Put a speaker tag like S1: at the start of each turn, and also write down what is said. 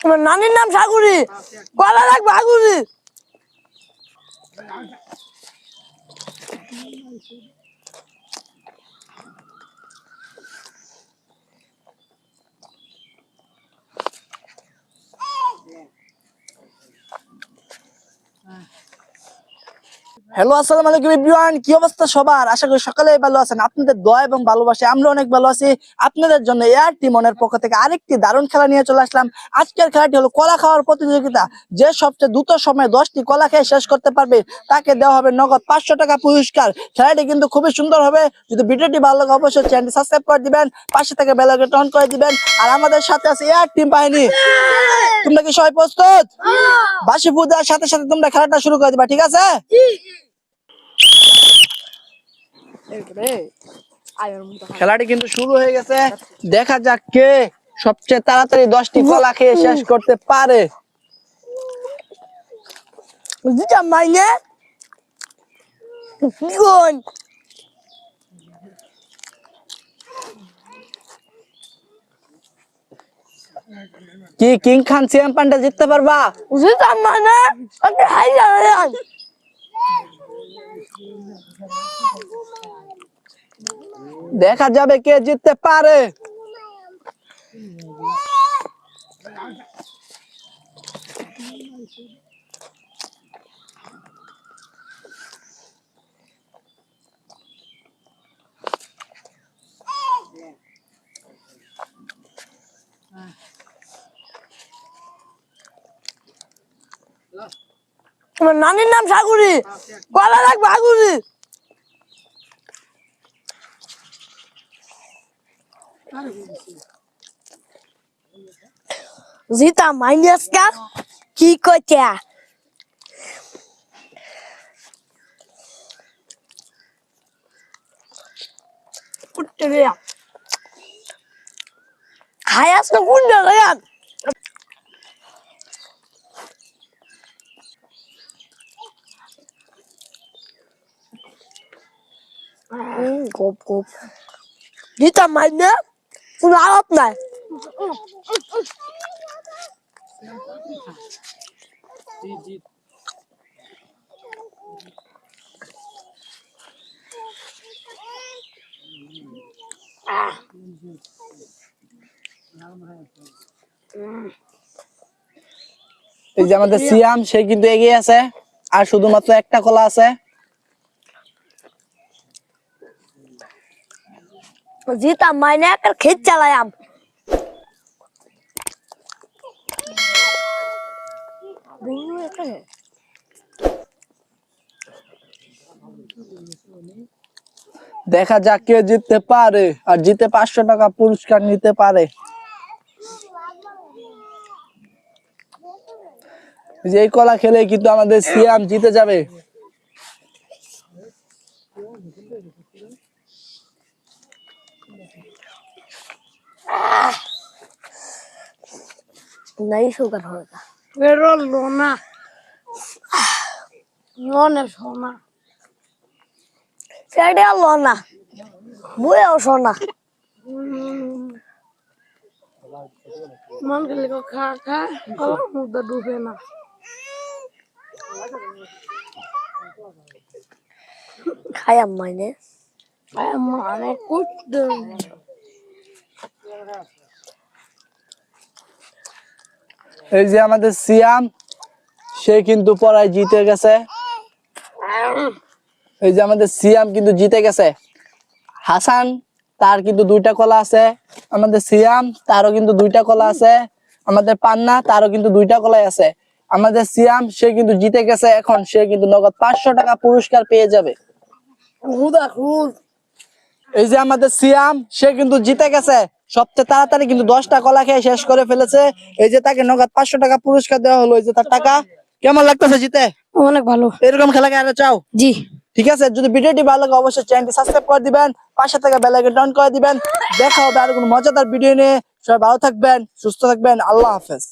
S1: আমার নানির নাম সাগুরি, কলা রাখবো আগুরি। হ্যালো, আসসালামু আলাইকুম এভরিওয়ান। কি অবস্থা সবার? আশা করি সকালে ভালো আছেন। আপনাদের দোয়া এবং ভালোবাসা আমরা অনেক ভালো আছি। আপনাদের জন্য এয়ার টিমনের পক্ষ থেকে আরেকটি দারুণ খেলা নিয়ে চলে আসলাম। আজকের খেলাটি হলো কলা খাওয়ার প্রতিযোগিতা। যে সবচেয়ে দ্রুত সময়ে 10টি কলা খেয়ে শেষ করতে পারবে তাকে দেওয়া হবে নগদ 500 টাকা পুরস্কার। খেলাটি কিন্তু খুবই সুন্দর হবে। যদি ভিডিওটি ভালো লাগে অবশ্যই চ্যানেলটি সাবস্ক্রাইব করে দিবেন, পাশে থেকে বেল আইকনটি অন করে দিবেন। আর আমাদের সাথে আছে এয়ার টিম বাহিনী। তোমরা কি সবাই প্রস্তুত? বাঁশি ফু দেওয়ার সাথে সাথে তোমরা খেলাটা শুরু করে দিবা, ঠিক আছে? খেলাটি কিন্তু শুরু হয়ে গেছে। দেখা যাক কে সবচেয়ে তাড়াতাড়ি 10টি কলা খেয়ে শেষ করতে পারে। কি কিং খান সিএম পান্ডা জিততে পারবা? দেখা যাবে কে জিততে পারে। আমার নানির নাম সাগুরি, কলা রাখবো আগুরি। জিতা মাইনাস কা কি কইতা? উঠতে রে খায়াস না কোন জায়গায়? গপ গপ জিতা মাইনা কোনো আলাপ নাই। এই যে আমাদের সিয়াম, সে কিন্তু এগিয়ে আছে। আর শুধুমাত্র একটা কলা আছে। জিতা মাইনে একটা খেত চালায়াম। দেখা যাক কে জিততে পারে আর জিতে 500 টাকা পুরস্কার নিতে পারে। যে এই কলা খেলে কিন্তু আমাদের সিয়াম জিতে যাবে। नहीं शुगर होगा pero lona lona सोना सेडे lona बुए सोना मन के लिए खा खा और मुद्दा डूबे ना खाया मैंने कुछ এই যে আমাদের সিয়াম, সে কিন্তু পড়ায় জিতে গেছে। এই যে আমাদের সিয়াম কিন্তু জিতে গেছে। হাসান, তার কিন্তু 2টা কলা আছে। আমাদের সিয়াম, তারও কিন্তু 2টা কলা আছে। আমাদের পান্না, তারও কিন্তু 2টা কলাই আছে। আমাদের সিয়াম, সে কিন্তু জিতে গেছে। এখন সে কিন্তু নগদ 500 টাকা পুরস্কার পেয়ে যাবে। এই যে আমাদের সিয়াম, সে কিন্তু জিতে গেছে। সবচেয়ে তাড়াতাড়ি কিন্তু 10টা কলা খেয়ে শেষ করে ফেলেছে। এই যে তাকে নগদ 500 টাকা পুরস্কার দেওয়া হলো। এই যে তার টাকা। কেমন লাগতেছে জিতে? অনেক ভালো। এরকম খেলা খেলা চাও? জি। ঠিক আছে, যদি ভিডিওটি ভালো লাগে অবশ্যই চ্যানেলটি সাবস্ক্রাইব করে দিবেন, পাশে থেকে বেল আইকনটি অন করে দিবেন। দেখা হবে আর কোনো মজাদার ভিডিও নিয়ে। সবাই ভালো থাকবেন, সুস্থ থাকবেন। আল্লাহ হাফেজ।